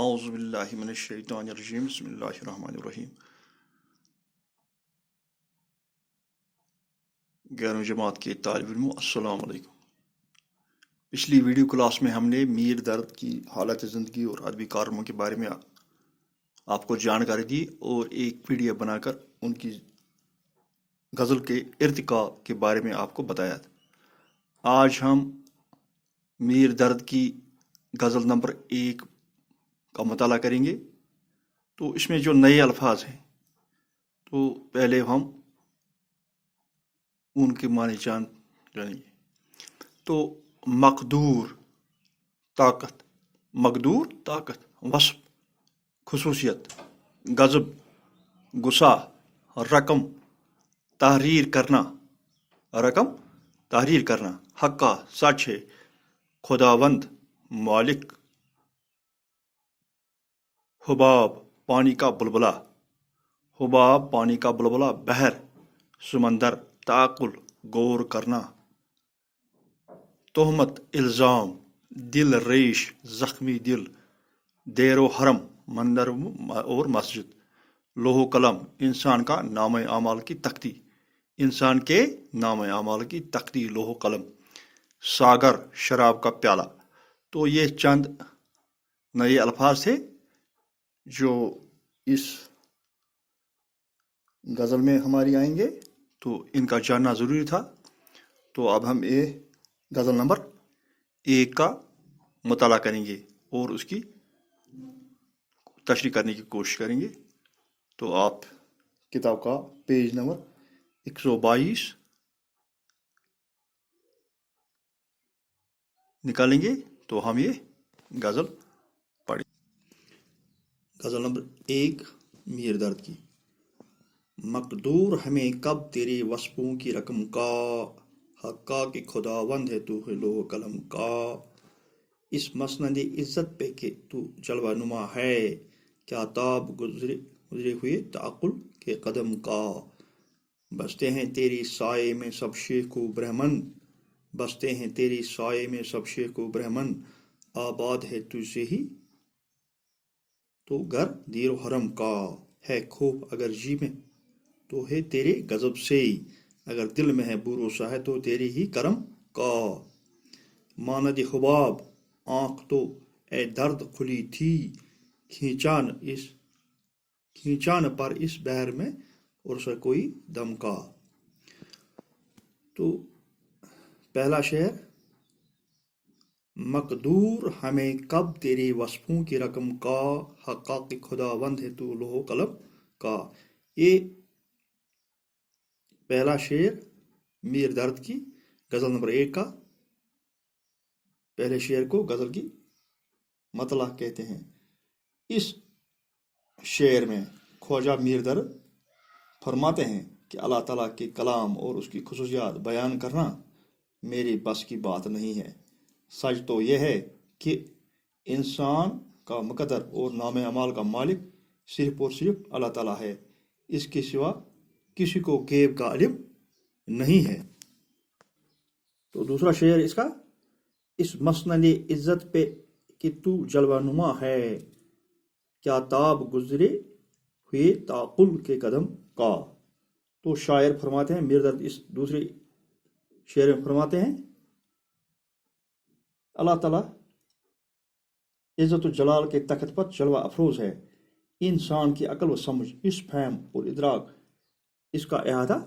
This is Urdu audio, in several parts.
اعوذ باللہ من الشیطان الرجیم بسم اللہ الرحمن الرحیم. 11ویں جماعت کے طالب علموں السلام علیکم. پچھلی ویڈیو کلاس میں ہم نے میر درد کی حالت زندگی اور ادبی کارناموں کے بارے میں آپ کو جانکاری دی اور ایک پی ڈی ایف بنا کر ان کی غزل کے ارتقاء کے بارے میں آپ کو بتایا تھا. آج ہم میر درد کی غزل نمبر 1 کا مطالعہ کریں گے. تو اس میں جو نئے الفاظ ہیں تو پہلے ہم ان کے معنی جانیں گے. تو مقدور طاقت، مقدور طاقت، وصف خصوصیت، غضب غصہ، رقم تحریر کرنا، رقم تحریر کرنا، حقہ سچ ہے، خداوند مالک، حباب پانی کا بلبلا، حباب پانی کا بلبلا، بحر سمندر، تعقل غور کرنا، تہمت الزام، دل ریش زخمی دل، دیر و حرم مندر اور مسجد، لوح قلم انسان کا نام اعمال کی تختی، انسان کے نام اعمال کی تختی لوح قلم، ساگر شراب کا پیالہ. تو یہ چند نئے الفاظ تھے جو اس غزل میں ہماری آئیں گے، تو ان کا جاننا ضروری تھا. تو اب ہم یہ غزل نمبر 1 کا مطالعہ کریں گے اور اس کی تشریح کرنے کی کوشش کریں گے. تو آپ کتاب کا پیج نمبر 122 نکالیں گے تو ہم یہ غزل پڑھیں. غزل نمبر 1 میر درد کی. مقدور ہمیں کب تیرے وصفوں کی رقم کا، حقا کہ خداوند ہے تو ہے لوح قلم کا. اس مسند عزت پہ کہ تو جلوہ نما ہے، کیا تاب گزرے ہوئے تعقل کے قدم کا. بستے ہیں تیری سائے میں سب شیخ و برہمن، بستے ہیں تیری سائے میں سب شیخ و برہمن. آباد ہے تجھ سے ہی تو گھر دیر و حرم کا، ہے خوف اگر جی میں تو ہے تیرے غضب سے، اگر دل میں ہے بھروسہ ہے تو تیری ہی کرم کا. ماند حباب آنکھ تو اے درد کھلی تھی، کھینچان پر اس بحر میں عرصہ کوئی دم کا. تو پہلا شعر، مقدور ہمیں کب تیرے وصفوں کی رقم کا، حقا کہ خداوند ہے تو لوح قلم کا. یہ پہلا شعر میر درد کی غزل نمبر 1 کا پہلے شعر کو غزل کی مطلع کہتے ہیں. اس شعر میں خواجہ میر درد فرماتے ہیں کہ اللہ تعالیٰ کے کلام اور اس کی خصوصیات بیان کرنا میری بس کی بات نہیں ہے. سچ تو یہ ہے کہ انسان کا مقدر اور نام اعمال کا مالک صرف اور صرف اللہ تعالیٰ ہے، اس کے سوا کسی کو غیب کا علم نہیں ہے. تو دوسرا شعر اس کا، اس مسند عزت پہ کہ تو جلوہ نما ہے، کیا تاب گزرے ہوئے تعقل کے قدم کا. تو شاعر فرماتے ہیں، میر درد اس دوسرے شعر میں فرماتے ہیں، اللہ تعالیٰ عزت و جلال کے تخت پر جلوہ افروز ہے، انسان کی عقل و سمجھ اس فہم اور ادراک اس کا احاطہ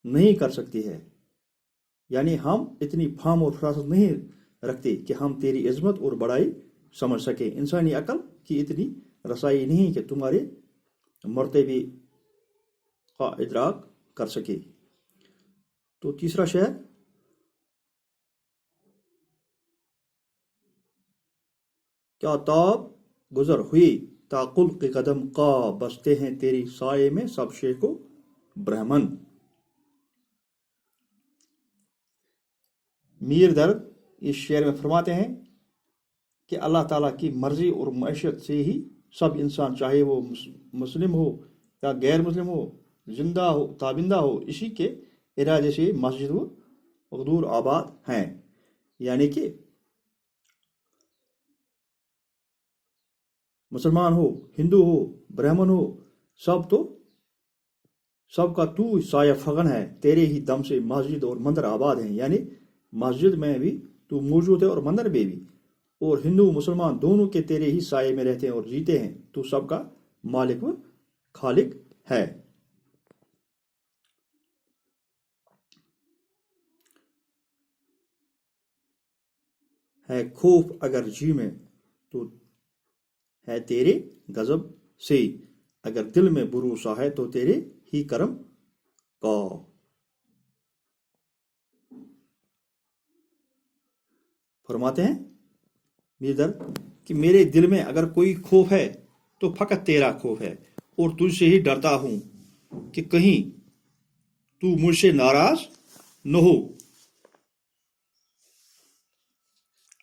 نہیں کر سکتی ہے. یعنی ہم اتنی فہم اور فراست نہیں رکھتے کہ ہم تیری عظمت اور بڑائی سمجھ سکیں. انسانی عقل کی اتنی رسائی نہیں کہ تمہارے مرتبے کا ادراک کر سکے. تو تیسرا شعر، کیا تاب گزر ہوئی تعقل کے قدم کا، بستے ہیں تیری سائے میں سب شیخ و برہمن. میر درد اس شعر میں فرماتے ہیں کہ اللہ تعالیٰ کی مرضی اور معیشت سے ہی سب انسان، چاہے وہ مسلم ہو یا غیر مسلم ہو، زندہ ہو تابندہ ہو، اسی کے ارادے سے مسجد و مقدور آباد ہیں. یعنی کہ مسلمان ہو، ہندو ہو، برہمن ہو، سب کا تو سایہ فغن ہے، تیرے ہی دم سے مسجد اور مندر آباد ہیں، یعنی مسجد میں بھی تو موجود ہے اور مندر میں بھی، اور ہندو مسلمان دونوں کے تیرے ہی سائے میں رہتے ہیں اور جیتے ہیں، تو سب کا مالک و خالق ہے۔ خوف اگر جی میں تو ہے تیرے غضب سے، اگر دل میں بھروسہ ہے تو تیرے ہی کرم کا۔ فرماتے ہیں میر درد کہ میرے دل میں اگر کوئی خوف ہے تو فقط تیرا خوف ہے، اور تجھ سے ہی ڈرتا ہوں کہ کہیں تو مجھ سے ناراض نہ ہو۔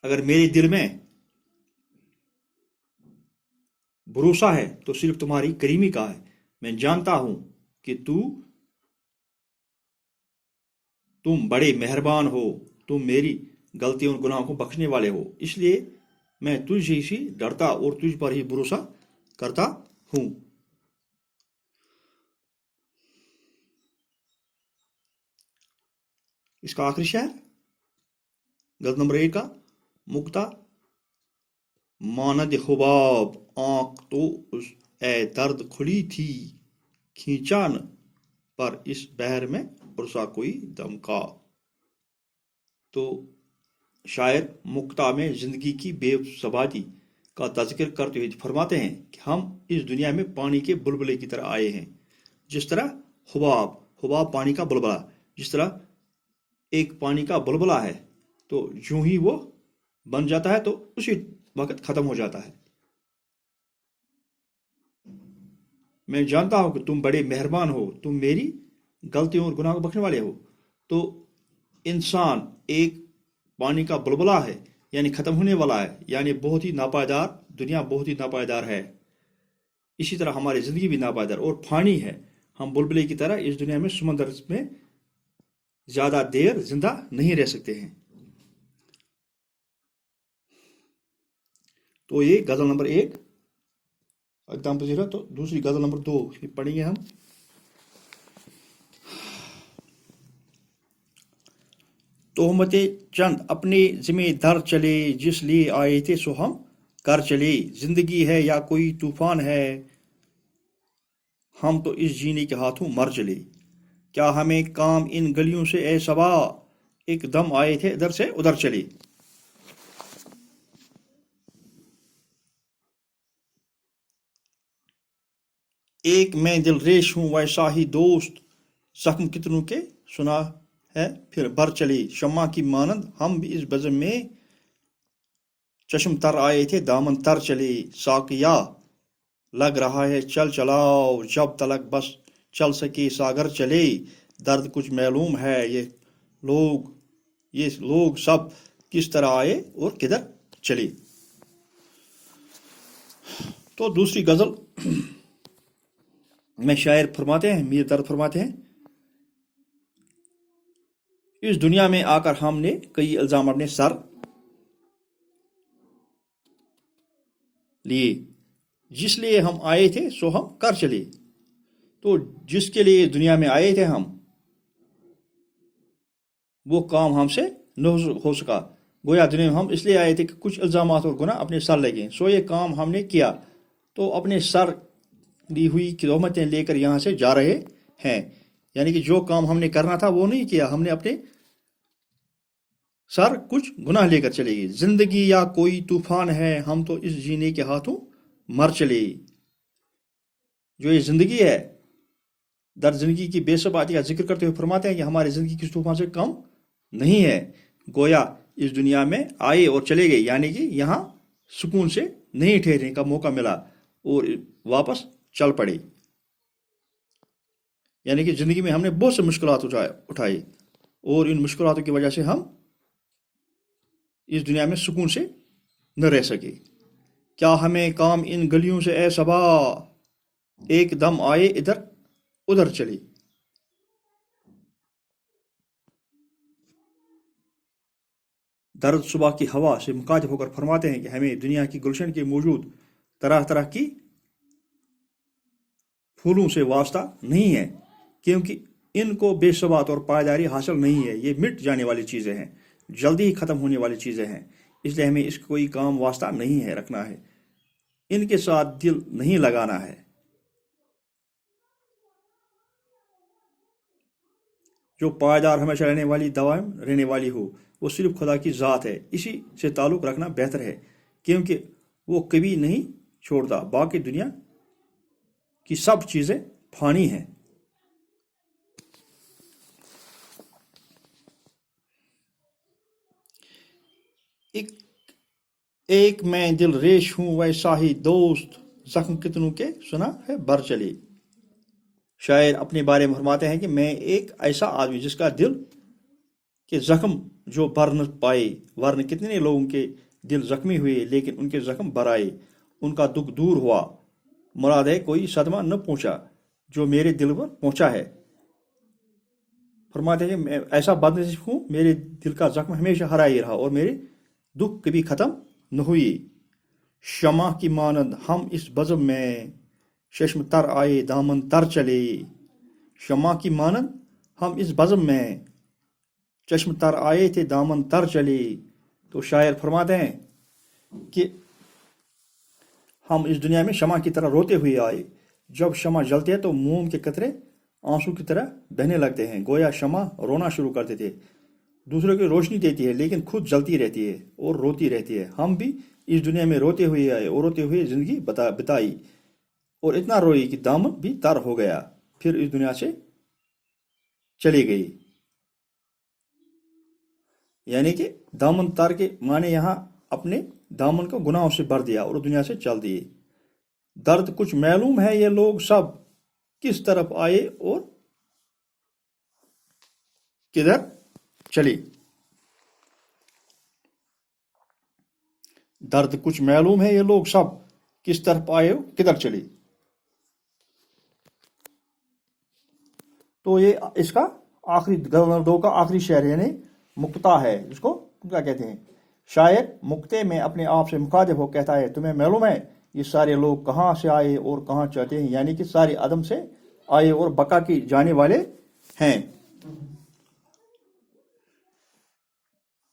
اگر میرے دل میں بھروسہ ہے تو صرف تمہاری کریمی کا ہے، میں جانتا ہوں کہ تم بڑے مہربان ہو، تم میری غلطیوں اور گناہوں کو بخشنے والے ہو، اس لیے میں تجھ ہی سے ڈرتا اور تجھ پر ہی بھروسہ کرتا ہوں۔ اس کا آخری شعر غزل نمبر 1 کا مکتا، ماند حباب آنکھ تو اس اے درد کھلی تھی، کھینچان پر اس بحر میں پرسا کوئی دم کا۔ تو شاعر مکتا میں زندگی کی بے ثباتی کا تذکر کرتے ہوئے فرماتے ہیں کہ ہم اس دنیا میں پانی کے بلبلے کی طرح آئے ہیں، جس طرح حباب پانی کا بلبلہ، جس طرح ایک پانی کا بلبلہ ہے تو جو ہی وہ بن جاتا ہے تو اسی وقت ختم ہو جاتا ہے۔ میں جانتا ہوں کہ تم بڑے مہربان ہو، تم میری غلطیوں اور گناہ کو بخشنے والے ہو۔ تو انسان ایک پانی کا بلبلہ ہے، یعنی ختم ہونے والا ہے، یعنی بہت ہی ناپائیدار، دنیا بہت ہی ناپائیدار ہے۔ اسی طرح ہماری زندگی بھی ناپائیدار اور فانی ہے، ہم بلبلے کی طرح اس دنیا میں سمندر میں زیادہ دیر زندہ نہیں رہ سکتے ہیں۔ تو یہ غزل نمبر 1 اقدام پذیرہ۔ تو دوسری غزل نمبر 2 پڑھیں گے ہم۔ تہمت چند اپنے ذمہ در چلے، جس لیے آئے تھے سو ہم کر چلے، زندگی ہے یا کوئی طوفان ہے، ہم تو اس جینے کے ہاتھوں مر چلے، کیا ہمیں کام ان گلیوں سے اے صبا، ایک دم آئے تھے ادھر سے ادھر چلے۔ ایک میں دل ریش ہوں ویسا ہی دوست، زخم کتنوں کے سنا ہے پھر بھر چلے، شمع کی مانند ہم بھی اس بزم میں، چشم تر آئے تھے دامن تر چلے، ساقیا لگ رہا ہے چل چلاؤ، جب تلک بس چل سکے ساگر چلے، درد کچھ معلوم ہے یہ لوگ سب کس طرح آئے اور کدھر چلے۔ تو دوسری غزل میں شاعر فرماتے ہیں، میر درد فرماتے ہیں، اس دنیا میں آ کر ہم نے کئی الزام اپنے سر لیے، جس لیے ہم آئے تھے سو ہم کر چلے۔ تو جس کے لیے دنیا میں آئے تھے ہم، وہ کام ہم سے نہ ہو سکا، گویا دنیا میں ہم اس لیے آئے تھے کہ کچھ الزامات اور گناہ اپنے سر لگے، سو یہ کام ہم نے کیا، تو اپنے سر دی ہوئی تہمتیں لے کر یہاں سے جا رہے ہیں، یعنی کہ جو کام ہم نے کرنا تھا وہ نہیں کیا، ہم نے اپنے سر کچھ گناہ لے کر چلے گئے۔ زندگی یا کوئی طوفان ہے، ہم تو اس جینے کے ہاتھوں مر چلے۔ جو یہ زندگی ہے، در زندگی کی بے ثباتی کا ذکر کرتے ہوئے فرماتے ہیں کہ ہماری زندگی کس طوفان سے کم نہیں ہے، گویا اس دنیا میں آئے اور چلے گئے، یعنی کہ یہاں سکون سے نہیں ٹھہرنے کا موقع ملا اور واپس چل پڑے، یعنی کہ زندگی میں ہم نے بہت سے مشکلات اٹھائے اور ان مشکلاتوں کی وجہ سے ہم اس دنیا میں سکون سے نہ رہ سکے، کیا ہمیں کام ان گلیوں سے اے صبا، ایک دم آئے ادھر ادھر چلی۔ درد صبح کی ہوا سے مخاطب ہو کر فرماتے ہیں کہ ہمیں دنیا کی گلشن کے موجود طرح طرح کی پھولوں سے واسطہ نہیں ہے، کیونکہ ان کو بے ثبات اور پائیداری حاصل نہیں ہے، یہ مٹ جانے والی چیزیں ہیں، جلدی ہی ختم ہونے والی چیزیں ہیں، اس لیے ہمیں اس کا کوئی کام واسطہ نہیں ہے رکھنا ہے، ان کے ساتھ دل نہیں لگانا ہے۔ جو پائیدار ہمیشہ رہنے والی دوائم رہنے والی ہو وہ صرف خدا کی ذات ہے، اسی سے تعلق رکھنا بہتر ہے، کیونکہ وہ کبھی نہیں چھوڑتا، باقی دنیا کی سب چیزیں فانی ہیں۔ ایک میں دل ریش ہوں ویسا ہی دوست، زخم کتنوں کے سنا ہے بر چلے۔ شاعر اپنے بارے میں فرماتے ہیں کہ میں ایک ایسا آدمی جس کا دل کے زخم جو بر نہ پائے، ورنہ کتنے لوگوں کے دل زخمی ہوئے لیکن ان کے زخم بر آئے، ان کا دکھ دور ہوا، مراد ہے کوئی صدمہ نہ پہنچا جو میرے دل پر پہنچا ہے۔ فرماتے ہیں کہ میں ایسا بد نصیب ہوں، میرے دل کا زخم ہمیشہ ہرا ہی رہا اور میرے دکھ کبھی ختم نہ ہوئی۔ شمع کی مانند ہم اس بزم میں، چشم تر آئے دامن تر چلے۔ شمع کی مانند ہم اس بزم میں، چشم تر آئے تھے دامن تر چلے۔ تو شاعر فرماتے ہیں کہ ہم اس دنیا میں شمع کی طرح روتے ہوئے آئے، جب شمع جلتی ہے تو موم کے قطرے آنسو کی طرح بہنے لگتے ہیں، گویا شمع رونا شروع کر دیتے، دوسروں کی روشنی دیتی ہے لیکن خود جلتی رہتی ہے اور روتی رہتی ہے۔ ہم بھی اس دنیا میں روتے ہوئے آئے اور روتے ہوئے زندگی بتائی اور اتنا روئی کہ دامن بھی تر ہو گیا، پھر اس دنیا سے چلی گئی۔ یعنی کہ دامن تر کے معنی یہاں اپنے دامن کو گناہوں سے بھر دیا اور دنیا سے چل دیے۔ درد کچھ معلوم ہے یہ لوگ سب، کس طرف آئے اور کدھر چلی۔ درد کچھ معلوم ہے یہ لوگ سب، کس طرف آئے اور کدھر چلی۔ تو یہ اس کا آخری غزل نمبر 2 کا آخری شعر یعنی مقطع ہے، جس کو کیا کہتے ہیں۔ شاعر مقطع میں اپنے آپ سے مخاطب ہو کہتا ہے تمہیں معلوم ہے یہ سارے لوگ کہاں سے آئے اور کہاں چاہتے ہیں، یعنی کہ سارے عدم سے آئے اور بقا کی جانے والے ہیں۔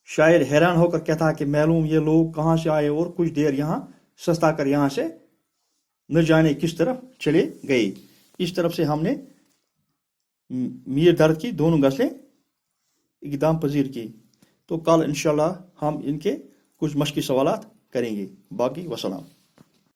شاعر حیران ہو کر کہتا ہے کہ معلوم یہ لوگ کہاں سے آئے اور کچھ دیر یہاں سستا کر یہاں سے نہ جانے کس طرف چلے گئے۔ اس طرف سے ہم نے میر درد کی دونوں غزلیں اقدام پذیر کی۔ تو کل انشاءاللہ ہم ان کے کچھ مشقی سوالات کریں گے۔ باقی وسلام۔